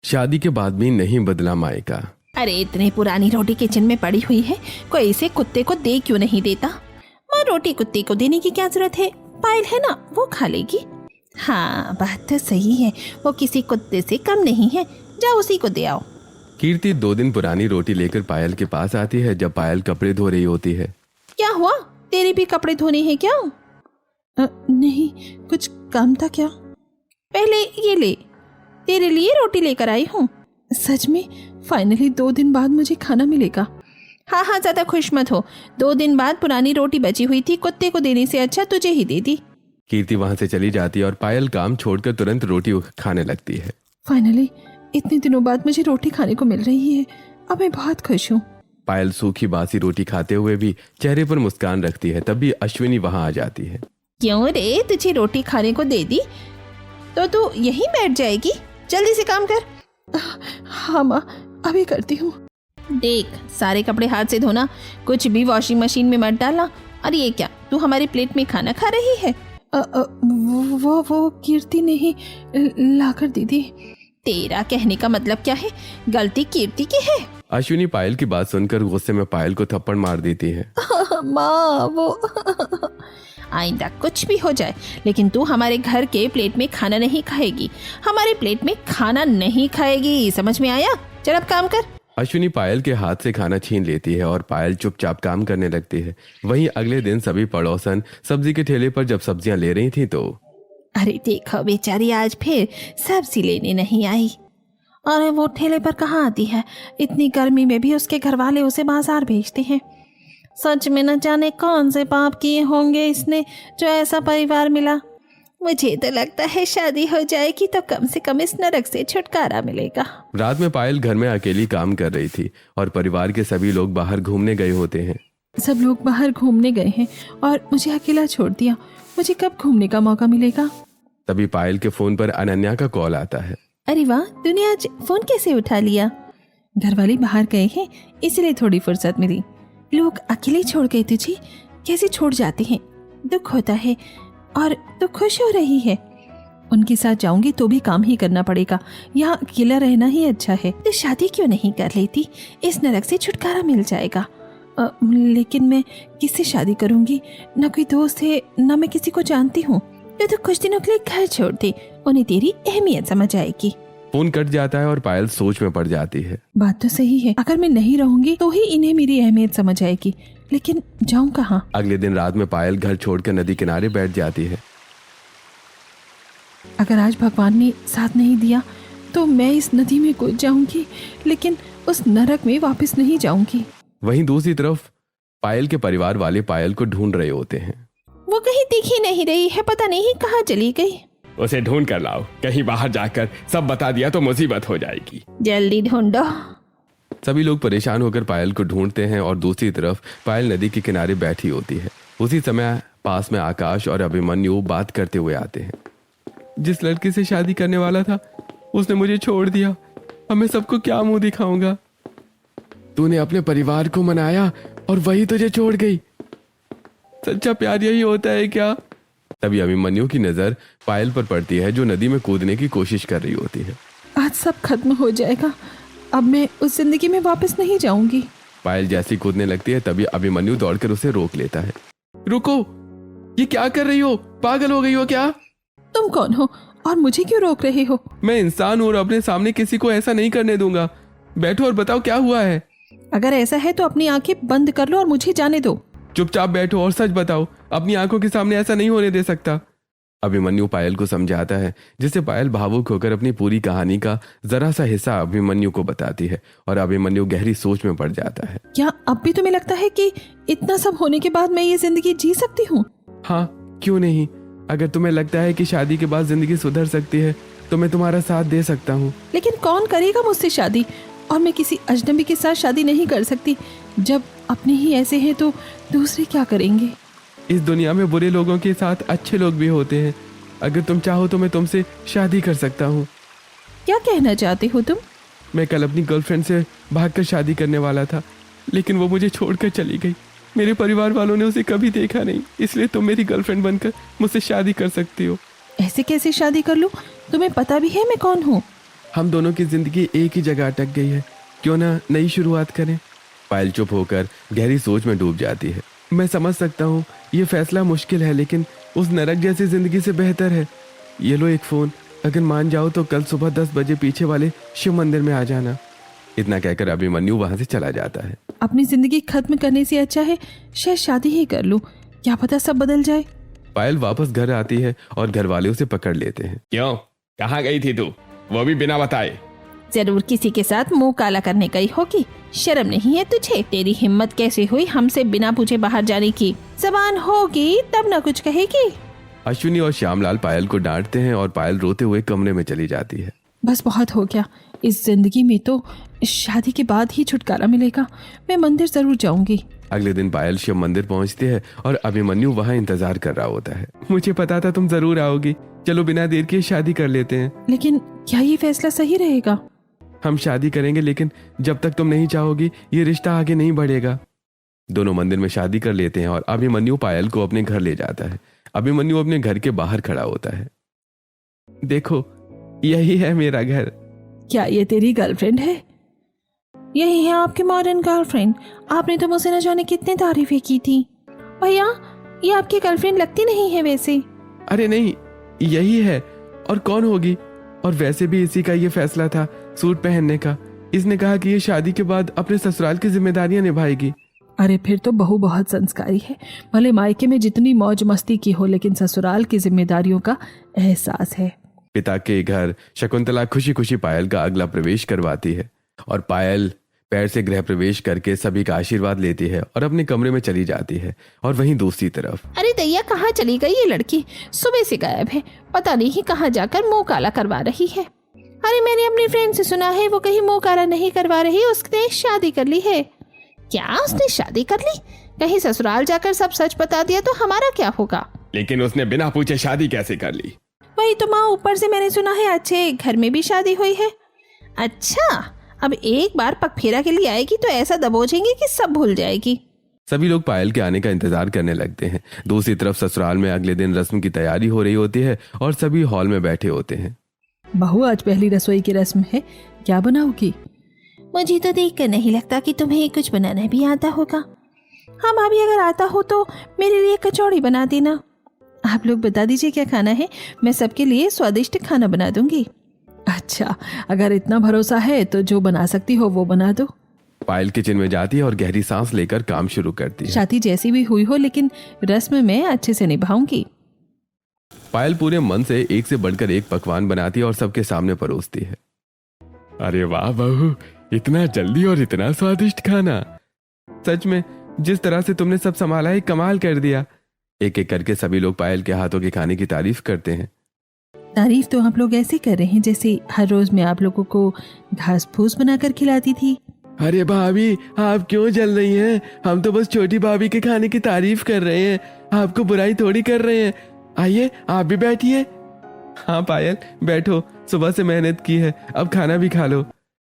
शादी के बाद भी नहीं बदला मायका। अरे इतनी पुरानी रोटी किचन में पड़ी हुई है, कोई इसे कुत्ते को दे क्यों नहीं देता? माँ, रोटी कुत्ते को देने की क्या जरूरत है? पायल है ना, वो खा लेगी। हाँ, बात तो सही है, वो किसी कुत्ते से कम नहीं है, जाओ उसी को दे आओ। कीर्ति 2 दिन पुरानी रोटी लेकर पायल के पास आती है जब पायल कपड़े धो रही होती है। क्या हुआ, तेरे भी कपड़े धोने हैं क्या? नहीं, कुछ काम था क्या? पहले ये ले, तेरे लिए रोटी लेकर आई हूँ। सच में? फाइनली 2 दिन बाद मुझे खाना मिलेगा। हाँ हाँ, ज्यादा खुश मत हो, 2 दिन बाद पुरानी रोटी बची हुई थी, कुत्ते को देने से अच्छा तुझे ही दे दी। कीर्ति वहां से चली जाती है और पायल काम छोड़कर तुरंत रोटी खाने लगती है। फाइनली इतने दिनों बाद मुझे रोटी खाने को मिल रही है, अब मैं बहुत खुश हूँ। पायल सूखी बासी रोटी खाते हुए भी चेहरे पर मुस्कान रखती है। तभी अश्विनी वहां आ जाती है। क्यों रे, तुझे रोटी खाने को दे दी तो तू यहीं बैठ जाएगी? जल्दी से काम कर। हाँ माँ, अभी करती हूँ। देख, सारे कपड़े हाथ से धोना, कुछ भी वॉशिंग मशीन में मत डालना। अरे ये क्या, तू हमारी प्लेट में खाना खा रही है? वो कीर्ति ने ही लाकर दी थी। तेरा कहने का मतलब क्या है? गलती कीर्ति की है। अश्विनी पायल की बात सुनकर गुस्से में पायल को थप्पड़ मार देती है। माँ, वो आइंदा कुछ भी हो जाए, लेकिन तू हमारे घर के प्लेट में खाना नहीं खाएगी, हमारे प्लेट में खाना नहीं खाएगी, समझ में आया? चल अब काम कर। अश्विनी पायल के हाथ से खाना छीन लेती है और पायल चुपचाप काम करने लगती है। वहीं अगले दिन सभी पड़ोसन सब्जी के ठेले पर जब सब्जियां ले रही थी तो अरे देखो, बेचारी आज फिर सब्जी लेने नहीं आई। अरे वो ठेले पर कहाँ आती है, इतनी गर्मी में भी उसके घर वाले उसे बाजार भेजते हैं। सच में न जाने कौन से पाप किए होंगे इसने जो ऐसा परिवार मिला। मुझे तो लगता है शादी हो जाएगी तो कम से कम इस नरक से छुटकारा मिलेगा। रात में पायल घर में अकेली काम कर रही थी और परिवार के सभी लोग बाहर घूमने गए होते हैं। सब लोग बाहर घूमने गए हैं और मुझे अकेला छोड़ दिया, मुझे कब घूमने का मौका मिलेगा? तभी पायल के फोन पर अनन्या का कॉल आता है। अरे वाह, तूने आज फोन कैसे उठा लिया? घर वाले बाहर गए हैं इसलिए थोड़ी फुर्सत मिली। लोग अकेले छोड़ गए तुझे, कैसे छोड़ जाते हैं? दुख होता है। और तू खुश हो रही है? उनके साथ जाऊंगी तो भी काम ही करना पड़ेगा, यहाँ अकेला रहना ही अच्छा है। तो शादी क्यों नहीं कर लेती, इस नरक से छुटकारा मिल जाएगा। लेकिन मैं किससे शादी करूंगी? न कोई दोस्त है, न मैं किसी को जानती हूँ। तो कुछ दिनों के लिए घर छोड़ दे, उन्हें तेरी अहमियत समझ आएगी। फोन कट जाता है और पायल सोच में पड़ जाती है। बात तो सही है, अगर मैं नहीं रहूंगी तो ही इन्हें मेरी अहमियत समझ आएगी, लेकिन जाऊं कहाँ? अगले दिन रात में पायल घर छोड़कर नदी किनारे बैठ जाती है। अगर आज भगवान ने साथ नहीं दिया तो मैं इस नदी में कूद जाऊंगी, लेकिन उस नरक में वापस नहीं जाऊंगी। वहीं दूसरी तरफ पायल के परिवार वाले पायल को ढूंढ रहे होते हैं। वो कहीं दिख ही नहीं रही है, पता नहीं कहाँ चली गई। उसे ढूंढ कर लाओ, कहीं बाहर जाकर सब बता दिया तो मुसीबत हो जाएगी। जल्दी ढूंढो। सभी लोग परेशान होकर पायल को ढूंढते हैं और दूसरी तरफ पायल नदी के किनारे बैठी होती है। उसी समय पास में आकाश और अभिमन्यु बात करते हुए आते हैं। जिस लड़की से शादी करने वाला था उसने मुझे छोड़ दिया, अब मैं सबको क्या मुंह दिखाऊंगा? तूने अपने परिवार को मनाया और वही तुझे छोड़ गई। सच्चा प्यार यही होता है क्या? तभी अभिमन्यु की नजर पायल पर पड़ती है जो नदी में कूदने की कोशिश कर रही होती है। आज सब खत्म हो जाएगा, अब मैं उस जिंदगी में वापस नहीं जाऊंगी। पायल जैसी कूदने लगती है तभी अभिमन्यु दौड़कर उसे रोक लेता है। रुको, ये क्या कर रही हो? पागल हो गई हो क्या? तुम कौन हो और मुझे क्यों रोक रहे हो? मैं इंसान हूँ और अपने सामने किसी को ऐसा नहीं करने दूंगा। बैठो और बताओ क्या हुआ है। अगर ऐसा है तो अपनी आंखें बंद कर लो और मुझे जाने दो। चुपचाप बैठो और सच बताओ, अपनी आंखों के सामने ऐसा नहीं होने दे सकता। अभिमन्यु पायल को समझाता है, जिससे पायल भावुक होकर अपनी पूरी कहानी का जरा सा हिस्सा अभिमन्यु को बताती है और अभिमन्यु गहरी सोच में पड़ जाता है। क्या अब भी तुम्हें लगता है कि इतना सब होने के बाद मैं ये जिंदगी जी सकती हूँ? हाँ, क्यों नहीं। अगर तुम्हें लगता है कि शादी के बाद जिंदगी सुधर सकती है तो मैं तुम्हारा साथ दे सकता हूँ। लेकिन कौन करेगा मुझसे शादी? और मैं किसी अजनबी के साथ शादी नहीं कर सकती। जब अपने ही ऐसे हैं तो दूसरे क्या करेंगे? इस दुनिया में बुरे लोगों के साथ अच्छे लोग भी होते हैं। अगर तुम चाहो तो मैं तुमसे शादी कर सकता हूँ। क्या कहना चाहते हो तुम? मैं कल अपनी गर्लफ्रेंड से भागकर शादी करने वाला था, लेकिन वो मुझे छोड़कर चली गई। मेरे परिवार वालों ने उसे कभी देखा नहीं, इसलिए तुम मेरी गर्लफ्रेंड बनकर मुझसे शादी कर सकती हो। ऐसे कैसे शादी कर लूं? तुम्हें पता भी है मैं कौन हूँ? हम दोनों की जिंदगी एक ही जगह अटक गई है, क्यों ना नई शुरुआत करें। पायल चुप होकर गहरी सोच में डूब जाती है। मैं समझ सकता हूँ ये फैसला मुश्किल है, लेकिन उस नरक जैसी जिंदगी से बेहतर है। ये लो एक फोन, अगर मान जाओ तो कल सुबह 10 बजे पीछे वाले शिव मंदिर में आ जाना। इतना कहकर अभिमन्यु वहां से चला जाता है। अपनी जिंदगी खत्म करने से अच्छा है शायद शादी ही कर लूं, क्या पता सब बदल जाए। पायल वापस घर आती है और घर वाले उसे पकड़ लेते हैं। क्यों, कहाँ गई थी तू, वो भी बिना बताए? जरूर किसी के साथ मुंह काला करने गई होगी। शर्म नहीं है तुझे? तेरी हिम्मत कैसे हुई हमसे बिना पूछे बाहर जाने की? जबान होगी तब ना कुछ कहेगी। अश्विनी और श्यामलाल पायल को डांटते हैं और पायल रोते हुए कमरे में चली जाती है। बस बहुत हो गया, इस जिंदगी में तो शादी के बाद ही छुटकारा मिलेगा। मैं मंदिर जरूर जाऊंगी। अगले दिन पायल शिव मंदिर पहुंचती है और अभिमन्यु वहां इंतजार कर रहा होता है। मुझे पता था तुम जरूर आओगी, चलो बिना देर किए शादी कर लेते हैं। लेकिन क्या ये फैसला सही रहेगा? हम शादी करेंगे, लेकिन जब तक तुम नहीं चाहोगी ये रिश्ता आगे नहीं बढ़ेगा। दोनों मंदिर में शादी कर लेते हैं और अभिमन्यु पायल को अपने घर ले जाता है। अभिमन्यु अपने घर के बाहर खड़ा होता है। देखो, यही है मेरा घर। क्या ये तेरी गर्लफ्रेंड है? यही है आपकी मॉडर्न गर्लफ्रेंड? आपने तो मुझसे न जाने कितनी तारीफें की थी। भैया, ये आपकी गर्लफ्रेंड लगती नहीं है वैसे। अरे नहीं, यही है, और कौन होगी? और वैसे भी इसी का ये फैसला था सूट पहनने का। इसने कहा कि ये शादी के बाद अपने ससुराल की जिम्मेदारियां निभाएगी। अरे फिर तो बहू बहुत संस्कारी है। भले मायके में जितनी मौज मस्ती की हो, लेकिन ससुराल की जिम्मेदारियों का एहसास है। पिता के घर शकुंतला खुशी खुशी पायल का अगला प्रवेश करवाती है और पायल पैर से गृह प्रवेश करके सभी का आशीर्वाद लेती है और अपने कमरे में चली जाती है। और वहीं दूसरी तरफ, अरे दैया, कहाँ चली गई ये लड़की? सुबह से गायब है, पता नहीं कहाँ जाकर मुंह काला करवा रही है। अरे मैंने अपनी फ्रेंड से सुना है वो कहीं मुंह काला नहीं करवा रही, उसने शादी कर ली है। क्या उसने शादी कर ली? कहीं ससुराल जाकर सब सच बता दिया तो हमारा क्या होगा? लेकिन उसने बिना पूछे शादी कैसे कर ली? वही तो माँ, ऊपर से मैंने सुना है अच्छे घर में भी शादी हुई है। अच्छा, अब एक बार पगफेरा के लिए आएगी तो ऐसा दबोचेंगे कि सब भूल जाएगी। सभी लोग पायल के आने का इंतजार करने लगते हैं। दूसरी तरफ ससुराल में अगले दिन रस्म की तैयारी हो रही होती है और सभी हॉल में बैठे होते हैं। बहू, आज पहली रसोई की रस्म है, क्या बनाओगी? मुझे तो देखकर नहीं लगता कि तुम्हें कुछ बनाना भी आता होगा। हाँ भाभी, अगर आता हो तो मेरे लिए कचौड़ी बना देना। आप लोग बता दीजिए क्या खाना है, मैं सबके लिए स्वादिष्ट खाना बना दूंगी। अच्छा, अगर इतना भरोसा है तो जो बना सकती हो वो बना दो। पायल किचन में जाती है और गहरी सांस लेकर काम शुरू करती है। शादी जैसी भी हुई हो, लेकिन रस्म में अच्छे से निभाऊंगी। पायल पूरे मन से एक से बढ़कर एक पकवान बनाती है और सबके सामने परोसती है। अरे वाह बहू, इतना जल्दी और इतना स्वादिष्ट खाना। सच में जिस तरह से तुमने सब संभाला है, कमाल कर दिया। एक एक करके सभी लोग पायल के हाथों के खाने की तारीफ करते हैं। तारीफ तो आप लोग ऐसे कर रहे हैं जैसे हर रोज मैं आप लोगों को घास फूस बनाकर खिलाती थी। अरे भाभी, आप क्यों जल रही हैं? हम तो बस छोटी भाभी के खाने की तारीफ कर रहे हैं, आपको बुराई थोड़ी कर रहे हैं। आइए आप भी बैठिए। हाँ पायल, बैठो, सुबह से मेहनत की है, अब खाना भी खा लो।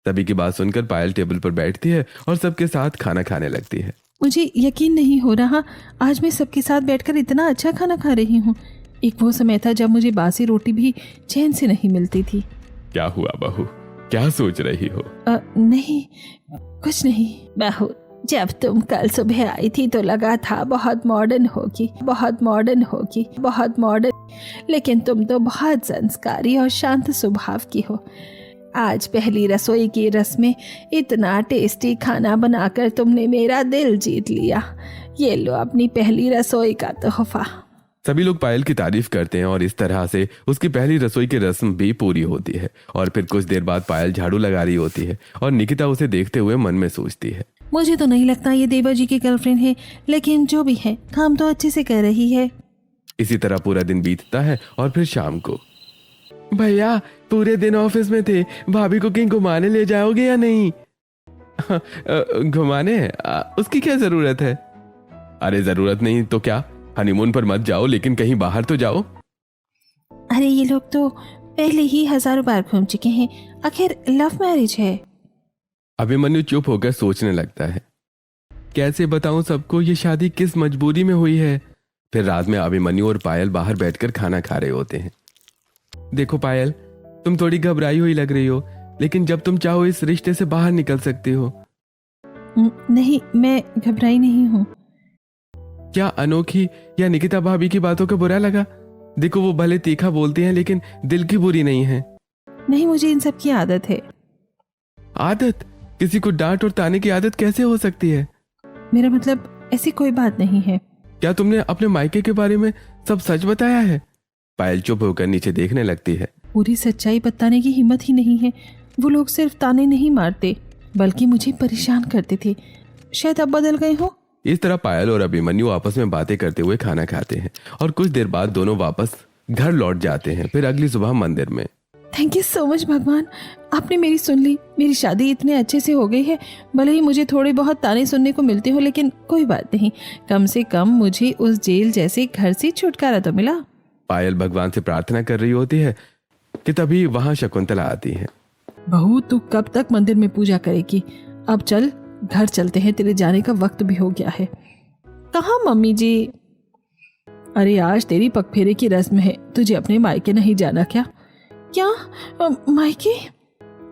सभी की बात सुनकर पायल टेबल पर बैठती है और सबके साथ खाना खाने लगती है। मुझे यकीन नहीं हो रहा, आज मैं सबके साथ बैठकर इतना अच्छा खाना खा रही हूँ। एक वो समय था जब मुझे बासी रोटी भी चैन से नहीं मिलती थी। क्या हुआ बहू, क्या सोच रही हो? नहीं, कुछ नहीं। बहू, जब तुम कल सुबह आई थी तो लगा था बहुत मॉडर्न होगी, बहुत मॉडर्न होगी, बहुत मॉडर्न, लेकिन तुम तो बहुत संस्कारी और शांत स्वभाव की हो। आज पहली रसोई की रस्म में इतना टेस्टी खाना बनाकर तुमने मेरा दिल जीत लिया। ये लो अपनी पहली रसोई का तोहफा। सभी लोग पायल की तारीफ करते हैं और इस तरह से उसकी पहली रसोई की रस्म भी पूरी होती है। और फिर कुछ देर बाद पायल झाड़ू लगा रही होती है और निकिता उसे देखते हुए मन में सोचती है, मुझे तो नहीं लगता ये देवा जी की गर्लफ्रेंड है, लेकिन जो भी है काम तो अच्छे से कर रही है। इसी तरह पूरा दिन बीतता है और फिर शाम को, भैया पूरे दिन ऑफिस में थे, भाभी को कहीं घुमाने ले जाओगे या नहीं? घुमाने? उसकी क्या जरूरत है? अरे जरूरत नहीं तो क्या, हनीमून पर मत जाओ, लेकिन कहीं बाहर तो जाओ। अरे ये लोग तो पहले ही हजारों बार घूम चुके हैं, आखिर लव मैरिज है। अभिमन्यु चुप होकर सोचने लगता है, कैसे बताऊं सबको ये शादी किस मजबूरी में हुई है। फिर रात में अभिमन्यु और पायल बाहर बैठकर खाना खा रहे होते हैं। देखो पायल, तुम थोड़ी घबराई हुई लग रही हो, लेकिन जब तुम चाहो इस रिश्ते से बाहर निकल सकती हो। नहीं, मैं घबराई नहीं हूँ। क्या अनोखी या निकिता भाभी की बातों का बुरा लगा? देखो, वो भले तीखा बोलती हैं लेकिन दिल की बुरी नहीं है। नहीं, मुझे इन सब की आदत है। आदत? किसी को डांट और ताने की आदत कैसे हो सकती है? मेरा मतलब ऐसी कोई बात नहीं है। क्या तुमने अपने मायके के बारे में सब सच बताया है? पायल चुप होकर नीचे देखने लगती है। पूरी सच्चाई बताने की हिम्मत ही नहीं है। वो लोग सिर्फ ताने नहीं मारते बल्कि मुझे परेशान करते थे। शायद अब बदल गए हो। इस तरह पायल और अभिमन्यु आपस में बातें करते हुए खाना खाते हैं और कुछ देर बाद दोनों वापस घर लौट जाते हैं। फिर अगली सुबह मंदिर में। थैंक यू सो मच भगवान, आपने मेरी सुन ली। मेरी शादी इतने अच्छे से हो गई है। भले ही मुझे थोड़े बहुत ताने सुनने को मिलते हो, लेकिन कोई बात नहीं, कम से कम मुझे उस जेल जैसे घर से छुटकारा तो मिला। पायल भगवान से प्रार्थना कर रही होती है कि तभी वहां शकुंतला आती है। बहू, तू कब तक मंदिर में पूजा करेगी? अब चल, घर चलते हैं, तेरे जाने का वक्त भी हो गया है। कहाँ मम्मी जी? अरे आज तेरी पगफेरे की रस्म है, तुझे अपने मायके नहीं जाना क्या? क्या मायके?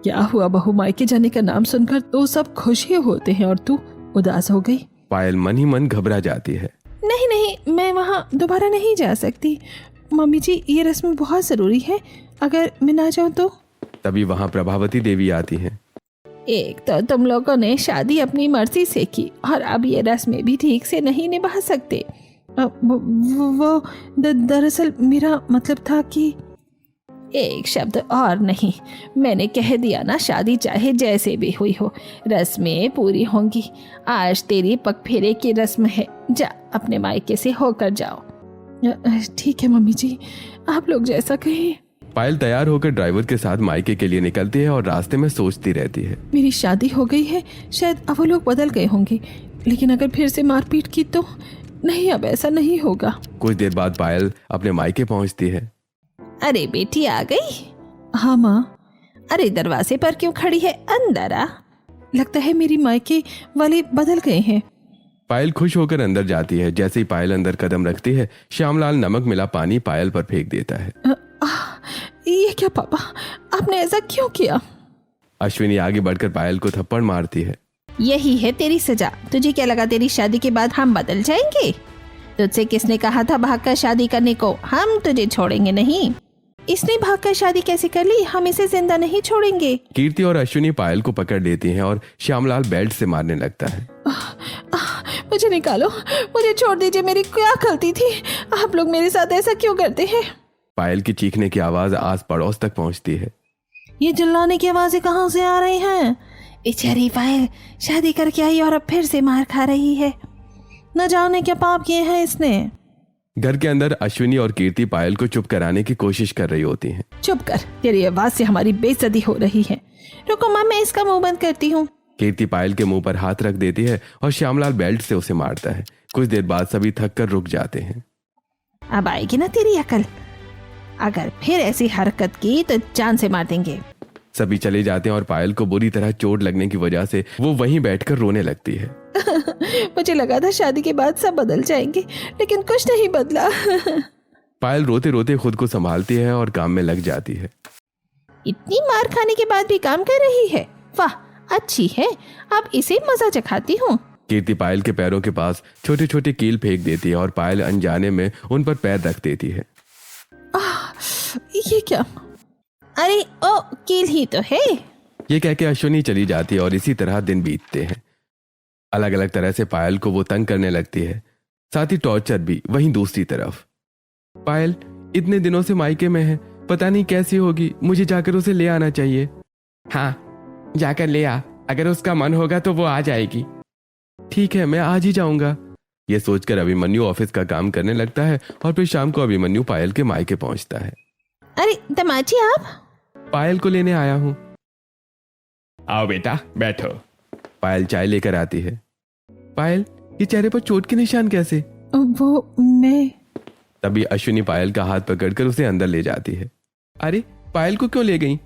क्या हुआ बहू, मायके जाने का नाम सुनकर तो सब खुश ही होते हैं और तू उदास हो गई। पायल मन ही मन घबरा जाती है। नहीं नहीं, मैं वहाँ दोबारा नहीं जा सकती। मम्मी जी, ये रस्म बहुत जरूरी है, अगर मैं ना जाऊँ तो। तभी वहां प्रभावती देवी आती हैं। एक तो तुम लोगों ने शादी अपनी मर्जी से की और अब ये रस्में भी ठीक से नहीं निभा सकते। वो दरअसल मेरा मतलब था कि एक शब्द और नहीं, मैंने कह दिया ना, शादी चाहे जैसे भी हुई हो रस्में पूरी होंगी। आज तेरी पगफेरे की रस्म है, जा अपने मायके से होकर जाओ। ठीक है मम्मी जी, आप लोग जैसा कहें। पायल तैयार होकर ड्राइवर के साथ मायके के लिए निकलती है और रास्ते में सोचती रहती है। मेरी शादी हो गई है, शायद अब वो लोग बदल गए होंगे, लेकिन अगर फिर से मारपीट की तो नहीं, अब ऐसा नहीं होगा। कुछ देर बाद पायल अपने मायके पहुंचती है। अरे बेटी आ गई? हाँ माँ। अरे दरवाजे पर क्यों खड़ी है, अंदर आ। लगता है मेरी मायके वाले बदल गए हैं। पायल खुश होकर अंदर जाती है। जैसे ही पायल अंदर कदम रखती है, श्यामलाल नमक मिला पानी पायल पर फेंक देता है। ये क्या पापा, आपने ऐसा क्यों किया? अश्विनी आगे बढ़कर पायल को थप्पड़ मारती है। यही है तेरी सजा। तुझे क्या लगा तेरी शादी के बाद हम बदल जाएंगे? तुझसे किसने कहा था भागकर शादी करने को? हम तुझे छोड़ेंगे नहीं। इसने भागकर शादी कैसे कर ली? हम इसे जिंदा नहीं छोड़ेंगे। कीर्ति और अश्विनी पायल को पकड़ लेती हैं और श्यामलाल बेल्ट से मारने लगता है। मुझे निकालो, मुझे छोड़ दीजिए, मेरी क्या गलती थी? आप लोग मेरे साथ ऐसा क्यों करते हैं? पायल की चीखने की आवाज आस पड़ोस तक पहुंचती है। ये चिल्लाने की आवाजें कहाँ से आ रही हैं? बेचारी पायल शादी करके आई और अब फिर से मार खा रही है। न जाने क्या पाप किए हैं इसने। घर के अंदर अश्विनी और कीर्ति पायल को चुप कराने की कोशिश कर रही होती हैं। चुप कर, तेरी आवाज से हमारी बेइज्जती हो रही है। रुको माँ, मैं इसका मुंह बंद करती हूँ। कीर्ति पायल के मुंह पर हाथ रख देती है और श्यामलाल बेल्ट से उसे मारता है। कुछ देर बाद सभी थक कर रुक जाते हैं। अब आएगी ना तेरी अकल? अगर फिर ऐसी हरकत की तो जान से मार देंगे। सभी चले जाते हैं और पायल को बुरी तरह चोट लगने की वजह से वो वहीं बैठकर रोने लगती है। मुझे लगा था शादी के बाद सब बदल जाएंगे, लेकिन कुछ नहीं बदला। पायल रोते रोते खुद को संभालती है और काम में लग जाती है। इतनी मार खाने के बाद भी काम कर रही है, वाह अच्छी है, अब इसे मजा चखाती हूँ। कीर्ति पायल के पैरों के पास छोटे छोटे कील फेंक देती है और पायल अनजाने में उन पर पैर रख देती है। ये क्या? अरे ओ, कील ही तो है। ये कह के अश्विनी चली जाती है और इसी तरह दिन बीतते हैं। अलग अलग तरह से पायल को वो तंग करने लगती है, साथ ही टॉर्चर भी। वहीं दूसरी तरफ पायल इतने दिनों से मायके में है, पता नहीं कैसी होगी, मुझे जाकर उसे ले आना चाहिए। हाँ जाकर ले आ, अगर उसका मन होगा तो वो आ जाएगी। ठीक है, मैं आज ही जाऊंगा। ये सोचकर अभिमन्यु ऑफिस का काम करने लगता है और फिर शाम को अभिमन्यु पायल के मायके पहुंचता है। अरे दमाजी, आप? पायल को लेने आया हूं। आओ बेटा बैठो। पायल चाय लेकर आती है। पायल, ये चेहरे पर चोट के निशान कैसे? वो मैं। तभी अश्विनी पायल का हाथ पकड़कर उसे अंदर ले जाती है। अरे पायल को क्यों ले गई?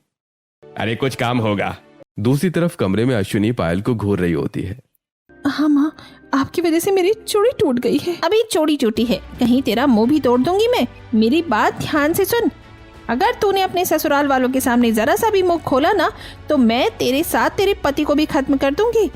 अरे कुछ काम होगा। दूसरी तरफ कमरे में अश्विनी पायल को घूर रही होती है। हाँ माँ, आपकी वजह से मेरी चूड़ी टूट गई है। अभी चूड़ी टूटी है, कहीं तेरा मुंह भी तोड़ दूंगी मैं। मेरी बात ध्यान से सुन। अगर तूने अपने ससुराल वालों के सामने जरा सा भी मुंह खोला ना तो मैं तेरे साथ तेरे पति को भी खत्म कर दूंगी।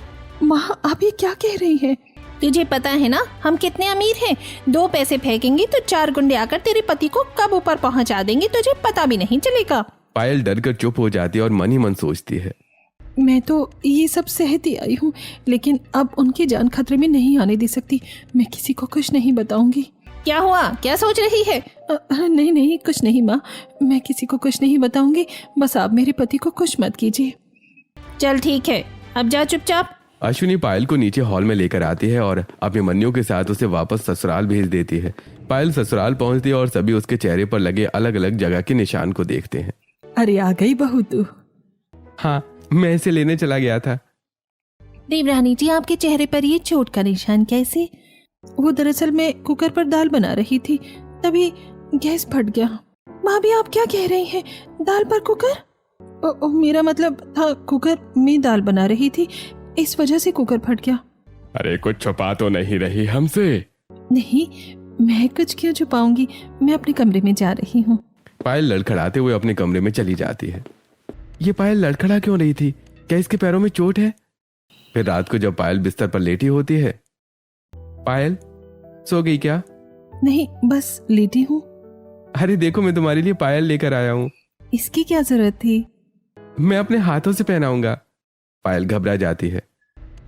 माँ आप ये क्या कह रही हैं? तुझे पता है ना हम कितने अमीर हैं। 2 पैसे फेंकेंगी तो 4 गुंडे आकर तेरे पति को कब ऊपर पहुंचा देंगे तुझे पता भी नहीं चलेगा। पायल डर कर चुप हो जाती है और मन ही मन सोचती है, मैं तो ये सब सहती आई हूँ, लेकिन अब उनकी जान खतरे में नहीं आने दे सकती। मैं किसी को कुछ नहीं बताऊंगी। क्या हुआ, क्या सोच रही है? नहीं नहीं कुछ नहीं माँ, मैं किसी को कुछ नहीं बताऊंगी। बस आप मेरे पति को कुछ मत कीजिए। चल ठीक है, अब जा चुपचाप। अश्विनी पायल को नीचे हॉल में लेकर आती है और अभिमन्यु के साथ उसे वापस ससुराल भेज देती है। पायल ससुराल पहुंचती है और सभी उसके चेहरे पर लगे अलग अलग जगह के निशान को देखते हैं। अरे आ गई बहू तू। हाँ, मैं इसे लेने चला गया था। देवरानी जी आपके चेहरे पर ये चोट का निशान कैसे? वो दरअसल मैं कुकर पर दाल बना रही थी, तभी गैस फट गया। भाभी आप क्या कह रही हैं? दाल पर कुकर? मेरा मतलब था कुकर में दाल बना रही थी, इस वजह से कुकर फट गया। अरे कुछ छुपा तो नहीं रही हमसे? नहीं, मैं कुछ क्यों छुपाऊंगी, मैं अपने कमरे में जा रही हूँ। पायल लड़खड़ाते हुए अपने कमरे में चली जाती है। ये पायल लड़खड़ा क्यों रही थी? क्या इसके पैरों में चोट है? फिर रात को जब पायल बिस्तर पर लेटी होती है, पायल सो गई क्या? नहीं, बस लेटी हूँ। अरे देखो, मैं तुम्हारे लिए पायल लेकर आया हूँ। इसकी क्या जरूरत थी? मैं अपने हाथों से पहनाऊंगा। पायल घबरा जाती है।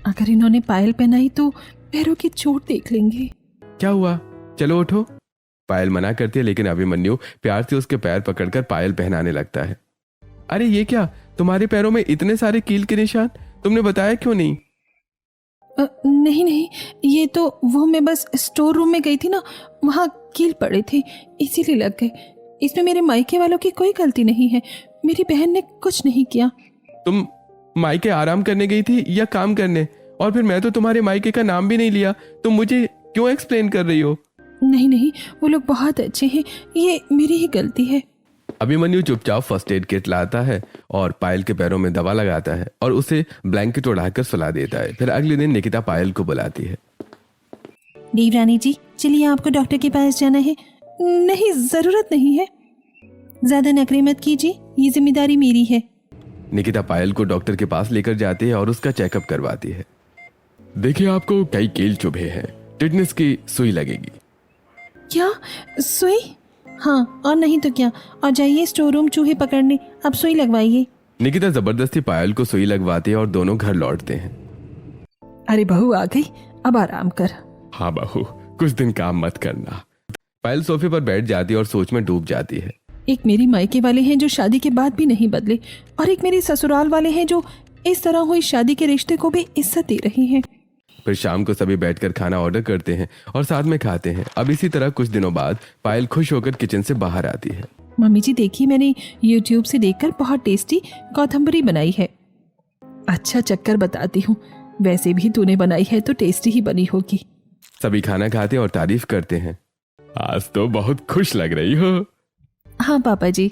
अगर इन्होंने पायल पहनाई तो पैरों की चोट देख लेंगे। क्या हुआ, चलो उठो। पायल मना करती है, लेकिन अभिमन्यु प्यार से उसके पैर पकड़कर पायल पहनाने लगता है। अरे ये क्या, तुम्हारे पैरों में इतने सारे कील के निशान, तुमने बताया क्यों नहीं? नहीं नहीं, ये तो वो मैं बस स्टोर रूम में गई थी ना, वहाँ कील पड़े थे इसीलिए लग गए। इसमें मेरे मायके वालों की कोई गलती नहीं है, मेरी बहन ने कुछ नहीं किया। तुम मायके आराम करने गई थी या काम करने? और फिर मैं तो तुम्हारे मायके का नाम भी नहीं लिया, तुम मुझे क्यों एक्सप्लेन कर रही हो? नहीं नहीं, वो लोग बहुत अच्छे हैं, ये मेरी ही गलती है। अभिमन्यु चुपचाप फर्स्ट एड किट लाता है और पायल के पैरों में दवा लगाता है और उसे ब्लैंकेट उड़ाकर सुला देता है। फिर अगले दिन निकिता पायल को बुलाती है। देवरानी जी चलिए, आपको डॉक्टर के पास जाना है। नहीं, जरूरत नहीं है, ज्यादा नखरे मत कीजिए, ये जिम्मेदारी मेरी है। निकिता पायल को डॉक्टर के पास लेकर जाती है और उसका चेकअप करवाती है। देखिए, आपको कई कील चुभे हैं, टिटनेस की सुई लगेगी। क्या सुई? हाँ, और नहीं तो क्या। और जाइए स्टोर रूम चूहे पकड़ने, अब सुई लगवाइए। निकिता जबरदस्ती पायल को सुई लगवाती है और दोनों घर लौटते हैं। अरे बहू आ गई, अब आराम कर। हाँ बहू, कुछ दिन काम मत करना। पायल सोफे पर बैठ जाती है और सोच में डूब जाती है। एक मेरी मायके वाले हैं जो शादी के बाद भी नहीं बदले, और एक मेरे ससुराल वाले हैं जो इस तरह हुई शादी के रिश्ते को भी इज्जत दे रही हैं। फिर शाम को सभी बैठकर खाना ऑर्डर करते हैं और साथ में खाते हैं। अब इसी तरह कुछ दिनों बाद पायल खुश होकर किचन से बाहर आती है। मम्मी जी देखिए, मैंने YouTube से देखकर बहुत टेस्टी कौथम्बरी बनाई है। अच्छा चक्कर बताती हूँ, वैसे भी तूने बनाई है तो टेस्टी ही बनी होगी। सभी खाना खाते और तारीफ करते हैं। आज तो बहुत खुश लग रही हो। हाँ पापा जी।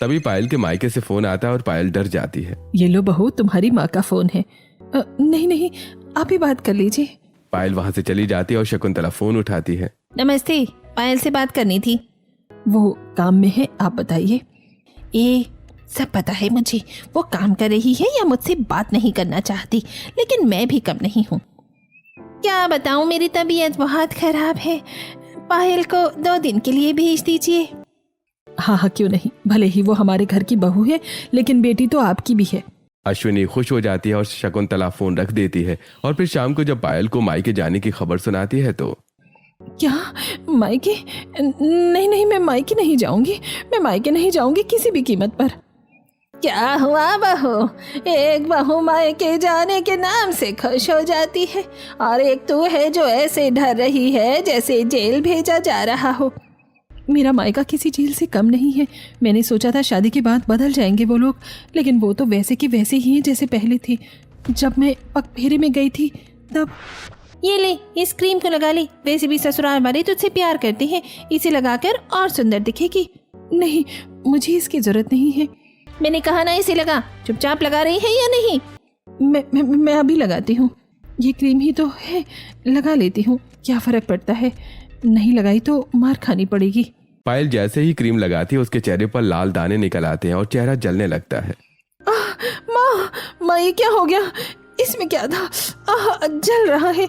तभी पायल के मायके से फोन आता है और पायल डर जाती है। ये लो बहू, तुम्हारी माँ का फोन है। नहीं नहीं, आप ही बात कर लीजिए। पायल वहां से चली जाती है और शकुंतला फोन उठाती है। नमस्ते, पायल से बात करनी थी। वो काम में है, आप बताइए। ये सब पता है मुझे, वो काम कर रही है या मुझसे बात नहीं करना चाहती, लेकिन मैं भी कम नहीं हूँ। क्या बताऊँ, मेरी तबीयत बहुत खराब है, पायल को 2 दिन के लिए भेज दीजिए। हाँ हाँ क्यों नहीं, भले ही वो हमारे घर की बहू है, लेकिन बेटी तो आपकी भी है। अश्विनी खुश हो जाती है और शकुंतला फोन रख देती है। और फिर शाम को जब पायल को मायके जाने की खबर सुनाती है तो क्या मायके? नहीं नहीं, मैं मायके नहीं जाऊंगी, मैं मायके नहीं जाऊंगी किसी भी कीमत पर। क्या हुआ बहू, एक बहू मायके जाने के नाम से खुश हो जाती है, और एक तू है जो ऐसे डर रही है जैसे जेल भेजा जा रहा हो। मेरा मायका किसी जेल से कम नहीं है। मैंने सोचा था शादी के बाद बदल जाएंगे वो लोग, लेकिन वो तो वैसे के वैसे ही हैं जैसे पहले थे। जब मैं पगफेरे में गई थी तब। ये ले, इस क्रीम को लगा ले, वैसे भी ससुराल वाले तुझसे प्यार करते हैं, इसे लगाकर और सुंदर दिखेगी। नहीं, मुझे इसकी जरूरत नहीं है। मैंने कहा ना इसे लगा, चुपचाप लगा रही है या नहीं? मैं अभी लगाती हूँ, ये क्रीम ही तो है, लगा लेती हूँ, क्या फर्क पड़ता है, नहीं लगाई तो मार खानी पड़ेगी। पायल जैसे ही क्रीम लगाती है उसके चेहरे पर लाल दाने निकल आते हैं और चेहरा जलने लगता है। माँ माँ ये क्या हो गया? इसमें क्या था? जल रहा है।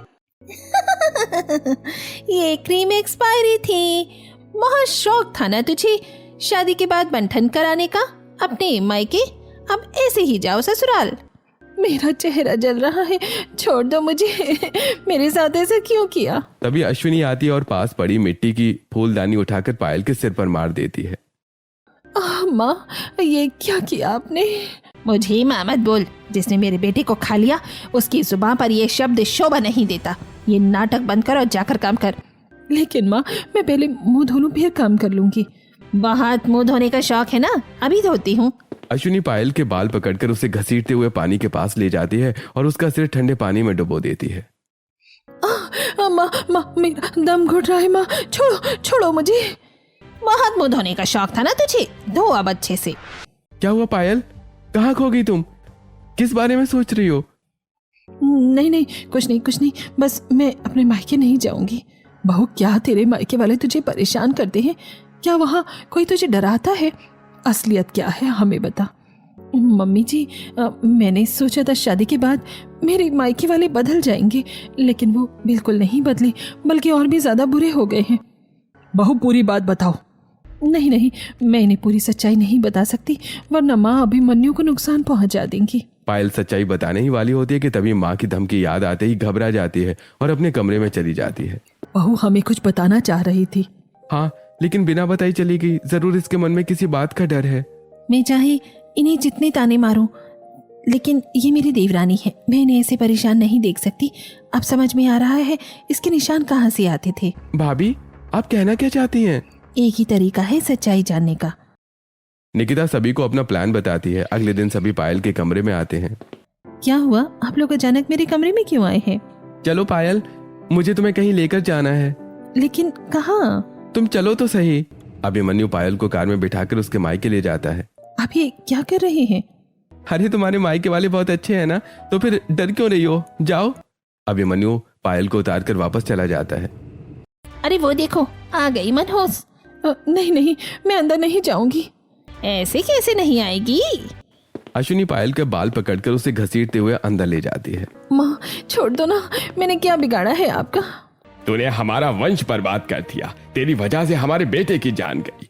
ये क्रीम एक्सपायरी थी। बहुत शौक था ना तुझे शादी के बाद बंठन कराने का अपने मायके, अब ऐसे ही जाओ ससुराल। मेरा चेहरा जल रहा है, छोड़ दो मुझे। मेरे साथ ऐसा क्यों किया? तभी अश्विनी आती है और पास पड़ी मिट्टी की फूलदानी उठाकर पायल के सिर पर मार देती है। माँ ये क्या किया आपने? मुझे माँ मत बोल। जिसने मेरे बेटे को खा लिया उसकी जुबान पर ये शब्द शोभा नहीं देता। ये नाटक बंद कर और जाकर काम कर। लेकिन माँ मैं पहले मुंह धो लूं फिर काम कर लूंगी। बहुत मुंह धोने का शौक है ना, अभी धोती हूँ। अश्विनी पायल के बाल पकड़कर उसे घसीटते हुए पानी के पास ले जाती है और उसका सिर ठंडे पानी में डुबो देती है। माँ मेरा दम घुट रहा है। माँ छोड़ो मुझे। बहुत मुंह धोने का शौक था ना तुझे, धो अब अच्छे से। क्या हुआ पायल, कहाँ खो गई तुम? किस बारे में सोच रही हो? नहीं कुछ नहीं, बस मैं अपने मायके नहीं जाऊंगी। बहू क्या तेरे मायके वाले तुझे परेशान करते हैं? क्या वहाँ कोई तुझे डराता है? असलियत क्या है हमें बता। मम्मी जी मैंने सोचा था शादी के बाद मेरे मायके वाले बदल जाएंगे, लेकिन वो बिल्कुल नहीं बदले, बल्कि और भी ज्यादा बुरे हो गए हैं। बहू पूरी बात बताओ। नहीं मैं इन्हें पूरी सच्चाई नहीं बता सकती, वरना माँ अभिमन्यु को नुकसान पहुंचा देंगी। पायल सच्चाई बताने ही वाली होती है कि तभी माँ की धमकी याद आते ही घबरा जाती है और अपने कमरे में चली जाती है। बहू हमें कुछ बताना चाह रही थी। हाँ, लेकिन बिना बताई चली गई। जरूर इसके मन में किसी बात का डर है। मैं चाहे इन्हें जितने ताने मारूं, लेकिन ये मेरी देवरानी है, मैं इन्हें ऐसे परेशान नहीं देख सकती। अब समझ में आ रहा है इसके निशान कहाँ से आते थे। भाभी आप कहना क्या चाहती हैं? एक ही तरीका है सच्चाई जानने का। निकिता सभी को अपना प्लान बताती है। अगले दिन सभी पायल के कमरे में आते हैं। क्या हुआ, आप लोग अचानक मेरे कमरे में क्यों आए हैं? चलो पायल, मुझे तुम्हें कहीं लेकर जाना है। लेकिन कहाँ? तुम चलो तो सही। अभिमन्यु पायल को कार में बिठाकर उसके मायके ले जाता है। आप ये क्या कर रहे हैं? अरे तुम्हारे मायके वाले बहुत अच्छे हैं ना, तो फिर डर क्यों रही हो, जाओ। अभिमन्यु पायल को उतार कर वापस चला जाता है। अरे वो देखो आ गई मनहूस। नहीं मैं अंदर नहीं जाऊंगी। ऐसे कैसे नहीं आएगी? अश्विनी पायल के बाल पकड़कर उसे घसीटते हुए अंदर ले जाती है। माँ छोड़ दो ना, मैंने क्या बिगाड़ा है आपका? तूने हमारा वंश बर्बाद कर दिया, तेरी वजह से हमारे बेटे की जान गई।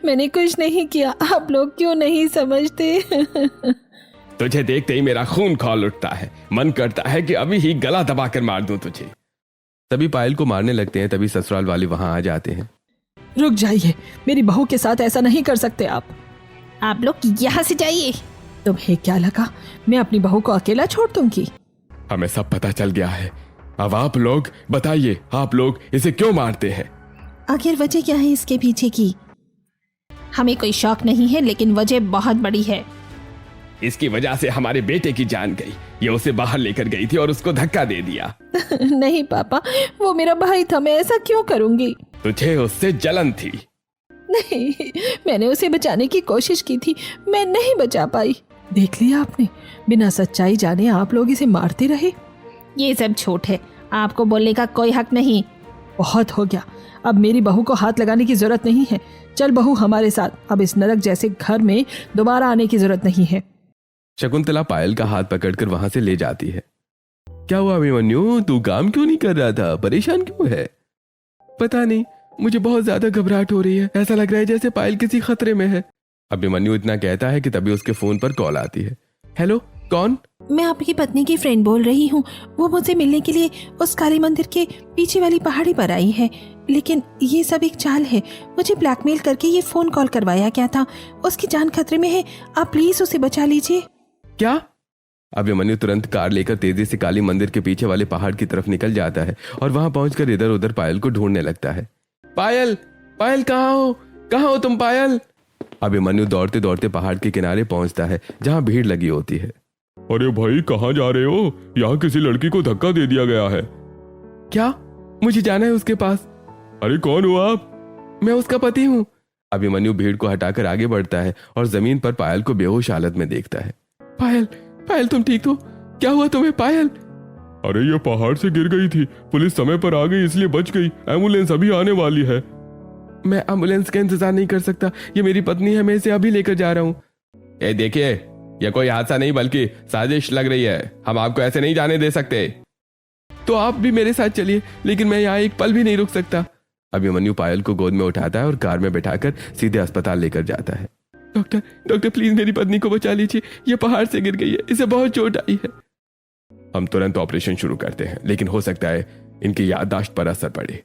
मैंने कुछ नहीं किया, आप लोग क्यों नहीं समझते? तुझे देखते ही मेरा खून खौल उठता है, मन करता है कि अभी ही गला दबाकर मार दूं तुझे। तभी पायल को मारने लगते हैं। तभी ससुराल वाले वहां आ जाते हैं। रुक जाइए, मेरी बहू के साथ ऐसा नहीं कर सकते आप लोग यहाँ से जाइए। तुम्हें क्या लगा मैं अपनी बहू को अकेला छोड़ दूंगी? हमें सब पता चल गया है। अब आप लोग बताइए, आप लोग इसे क्यों मारते हैं? आखिर वजह क्या है इसके पीछे की? हमें कोई शौक नहीं है, लेकिन वजह बहुत बड़ी है। इसकी वजह से हमारे बेटे की जान गई। ये उसे बाहर लेकर गई थी और उसको धक्का दे दिया। नहीं पापा, वो मेरा भाई था, मैं ऐसा क्यों करूंगी? तुझे उससे जलन थी। नहीं, मैंने उसे बचाने की कोशिश की थी, मैं नहीं बचा पाई। देख लिया आपने, बिना सच्चाई जाने आप लोग इसे मारते रहे। ये सब झूठ है, आपको बोलने का कोई हक नहीं। बहुत हो गया, अब मेरी बहू को हाथ लगाने की जरूरत नहीं है। चल बहू हमारे साथ, अब इस नरक जैसे घर में दोबारा आने की जरूरत नहीं है। शकुंतला पायल का हाथ पकड़कर वहां से ले जाती है। क्या हुआ अभिमन्यु, तू काम क्यों नहीं कर रहा था, परेशान क्यों है? पता नहीं, मुझे बहुत ज्यादा घबराहट हो रही है। ऐसा लग रहा है जैसे पायल किसी खतरे में है। अभिमन्यु इतना कहता है कि तभी उसके फोन पर कॉल आती है। हेलो, कौन? मैं आपकी पत्नी की फ्रेंड बोल रही हूँ। वो मुझसे मिलने के लिए उस काली मंदिर के पीछे वाली पहाड़ी पर आई है, लेकिन ये सब एक चाल है। मुझे ब्लैकमेल करके ये फोन कॉल करवाया गया था। उसकी जान खतरे में है, आप प्लीज उसे बचा लीजिए। क्या? अभिमन्यु तुरंत कार लेकर तेजी से काली मंदिर के पीछे वाले पहाड़ की तरफ निकल जाता है और वहां पहुंचकर इधर उधर पायल को ढूंढने लगता है। पायल, पायल कहाँ हो तुम पायल? अभिमन्यु दौड़ते दौड़ते पहाड़ के किनारे पहुंचता है जहां भीड़ लगी होती है। अरे भाई कहाँ जा रहे हो? यहाँ किसी लड़की को धक्का दे दिया गया है। क्या? मुझे जाना है उसके पास। अरे कौन हो आप? मैं उसका पति हूँ। अभिमन्यु भीड़ को हटाकर आगे बढ़ता है और जमीन पर पायल को बेहोश हालत में देखता है। पायल, पायल तुम ठीक हो? क्या हुआ तुम्हें पायल? अरे ये पहाड़ से गिर गई थी, पुलिस समय पर आ गई इसलिए बच गई। एम्बुलेंस अभी आने वाली है। मैं एम्बुलेंस का इंतजार नहीं कर सकता, ये मेरी पत्नी है, मैं इसे अभी लेकर जा रहा हूँ। ए देखिए, यह कोई हादसा नहीं बल्कि साजिश लग रही है, हम आपको ऐसे नहीं जाने दे सकते। तो आप भी मेरे साथ चलिए, लेकिन मैं यहाँ एक पल भी नहीं रुक सकता। अभिमन्यु पायल को गोद में उठाता है और कार में बैठाकर सीधे अस्पताल लेकर जाता है। डॉक्टर डॉक्टर प्लीज मेरी पत्नी को बचा लीजिए, ये पहाड़ से गिर गई है, इसे बहुत चोट आई है। हम तुरंत ऑपरेशन शुरू करते हैं, लेकिन हो सकता है इनकी याददाश्त पर असर पड़े।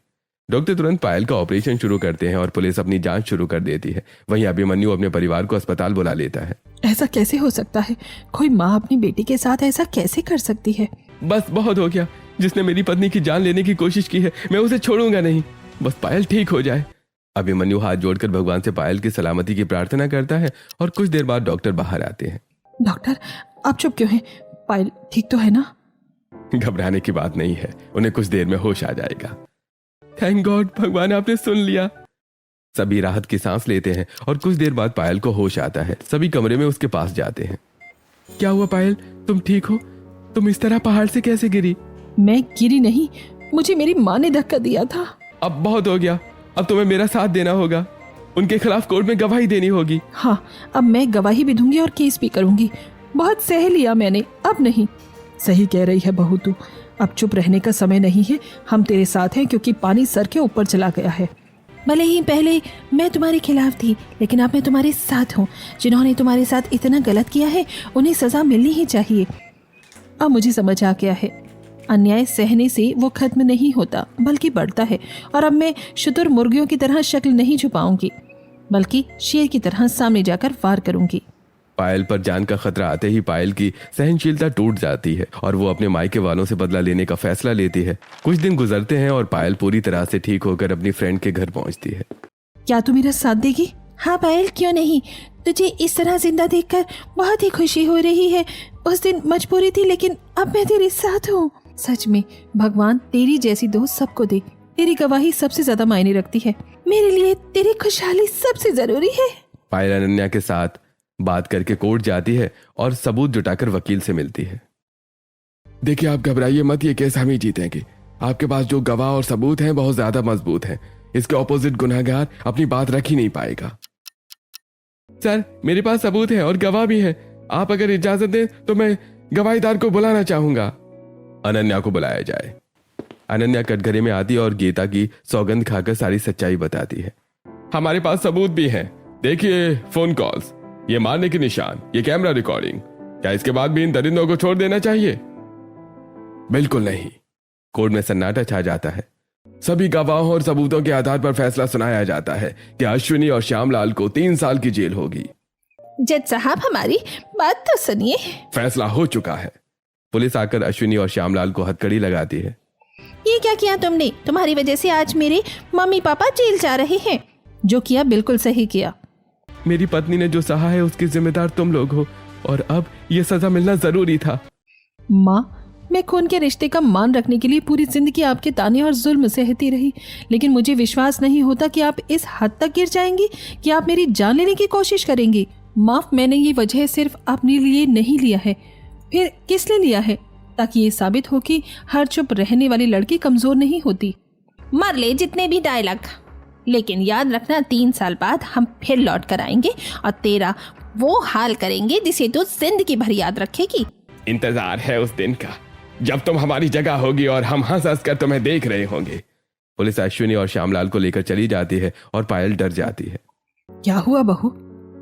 डॉक्टर तुरंत पायल का ऑपरेशन शुरू करते हैं और पुलिस अपनी जांच शुरू कर देती है। वहीं अभिमन्यु अपने परिवार को अस्पताल बुला लेता है। ऐसा कैसे हो सकता है? कोई माँ अपनी बेटी के साथ ऐसा कैसे कर सकती है? बस बहुत हो गया, जिसने मेरी पत्नी की जान लेने की कोशिश की है, मैं उसे छोड़ूंगा नहीं, बस पायल ठीक हो जाए। अभिमन्यु हाथ जोड़कर भगवान से पायल की सलामती की प्रार्थना करता है और कुछ देर बाद डॉक्टर बाहर आते हैं। डॉक्टर आप चुप क्यों हैं? पायल ठीक तो है ना? घबराने की बात नहीं है, उन्हें कुछ देर में होश आ जाएगा। थैंक गॉड, भगवान आपने सुन लिया। सभी राहत की सांस लेते हैं और कुछ देर बाद पायल को होश आता है। सभी कमरे में उसके पास जाते हैं। क्या हुआ पायल, तुम ठीक हो? तुम इस तरह पहाड़ से कैसे गिरी? मैं गिरी नहीं, मुझे मेरी माँ ने धक्का दिया था। अब बहुत हो गया, अब तुम्हें मेरा साथ देना होगा, उनके खिलाफ कोर्ट में गवाही देनी होगी। हाँ, अब मैं गवाही भी दूंगी और केस भी करूंगी। बहुत सह लिया मैंने, अब नहीं। सही कह रही है बहू तू, अब चुप रहने का समय नहीं है। हम तेरे साथ हैं क्योंकि पानी सर के ऊपर चला गया है। भले ही पहले मैं तुम्हारे खिलाफ थी, लेकिन अब मैं तुम्हारे साथ हूँ। जिन्होंने तुम्हारे साथ इतना गलत किया है उन्हें सजा मिलनी ही चाहिए। अब मुझे समझ आ गया है, अन्याय सहने से वो खत्म नहीं होता बल्कि बढ़ता है। और अब मैं शुतुरमुर्गियों की तरह शक्ल नहीं छुपाऊंगी, बल्कि शेर की तरह सामने जाकर वार करूंगी। पायल पर जान का खतरा आते ही पायल की सहनशीलता टूट जाती है और वो अपने मायके वालों से बदला लेने का फैसला लेती है। कुछ दिन गुजरते हैं और पायल पूरी तरह से ठीक होकर अपनी फ्रेंड के घर पहुंचती है। क्या तू मेरा साथ देगी? हाँ पायल, क्यों नहीं। तुझे इस तरह जिंदा देखकर बहुत ही खुशी हो रही है। उस दिन मजबूरी थी, लेकिन अब मैं तेरे साथ हूँ। सच में भगवान तेरी जैसी दोस्त सबको दे। तेरी गवाही सबसे ज्यादा मायने रखती है। मेरे लिए तेरी खुशहाली सबसे जरूरी है। पायल अनन्या के साथ बात करके कोर्ट जाती है और सबूत जुटाकर वकील से मिलती है। देखिए, आप घबराइए मत, ये केस हम ही जीतेंगे। आपके पास जो गवाह और सबूत हैं बहुत ज्यादा मजबूत हैं। इसके ऑपोजिट गुनहगार अपनी बात रख ही नहीं पाएगा। सर, मेरे पास सबूत है और गवाह भी है। आप अगर इजाजत दें तो मैं गवाहीदार को बुलाना चाहूंगा। अनन्या को बुलाया जाए। अनन्या कटघरे में आती और गीता की सौगंध खाकर सारी सच्चाई बताती है। हमारे पास सबूत भी हैं। देखिए, फोन कॉल्स, ये मारने के निशान, ये कैमरा रिकॉर्डिंग। क्या इसके बाद भी इन दरिंदों को छोड़ देना चाहिए? बिल्कुल नहीं। कोर्ट में सन्नाटा छा जाता है। सभी गवाहों और सबूतों के आधार पर फैसला सुनाया जाता है कि अश्विनी और श्यामलाल को 3 साल की जेल होगी। जज साहब, हमारी बात तो सुनिए। फैसला हो चुका है। पुलिस आकर अश्विनी और श्यामलाल को हथकड़ी लगाती है। ये क्या किया तुमने? तुम्हारी वजह से आज मेरे मम्मी पापा जेल जा रहे हैं। जो किया बिल्कुल सही किया। मेरी पत्नी ने जो सहा है उसकी जिम्मेदार तुम लोग हो और अब ये सजा मिलना जरूरी था। माँ, मैं खून के रिश्ते का मान रखने के लिए पूरी जिंदगी आपके ताने और जुल्म सहती रही, लेकिन मुझे विश्वास नहीं होता कि आप इस हद तक गिर जाएंगी कि आप मेरी जान लेने की कोशिश करेंगी। माफ, मैंने ये वजह सिर्फ अपने लिए नहीं लिया है। फिर किस लिए लिया है? ताकि ये साबित हो कि हर चुप रहने वाली लड़की कमजोर नहीं होती। मर ले जितने भी डायलॉग, लेकिन याद रखना 3 साल बाद हम फिर लौट कर आएंगे और तेरा वो हाल करेंगे जिसे तू जिंदगी भर याद रखेगी। इंतजार है उस दिन का जब तुम हमारी जगह होगी और हम हंस हंस कर तुम्हें देख रहे होंगे। पुलिस अश्विनी और श्यामलाल को लेकर चली जाती है और पायल डर जाती है। क्या हुआ बहू,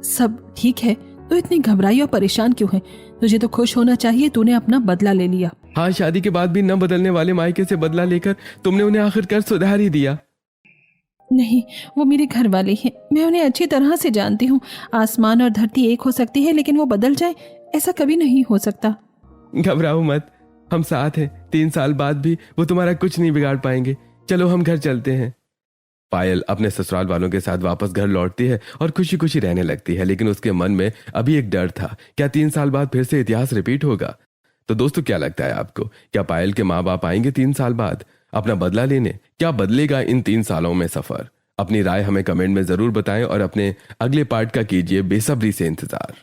सब ठीक है? तो इतनी घबराई और परेशान क्यों है? तुझे तो खुश होना चाहिए, तूने अपना बदला ले लिया। हाँ, शादी के बाद भी न बदलने वाले मायके से बदला लेकर तुमने उन्हें आखिरकार सुधार ही दिया। नहीं, वो मेरे घर वाले हैं, मैं उन्हें अच्छी तरह से जानती हूँ। आसमान और धरती एक हो सकती है, लेकिन वो बदल जाए ऐसा कभी नहीं हो सकता। घबराओ मत, हम साथ हैं। 3 साल बाद भी वो तुम्हारा कुछ नहीं बिगाड़ पाएंगे। चलो हम घर चलते हैं। पायल अपने ससुराल वालों के साथ वापस घर लौटती है और खुशी खुशी रहने लगती है, लेकिन उसके मन में अभी एक डर था। क्या 3 साल बाद फिर से इतिहास रिपीट होगा? तो दोस्तों, क्या लगता है आपको, क्या पायल के माँ बाप आएंगे 3 साल बाद अपना बदला लेने? क्या बदलेगा इन 3 सालों में सफर? अपनी राय हमें कमेंट में जरूर बताएं और अपने अगले पार्ट का कीजिए बेसब्री से इंतजार।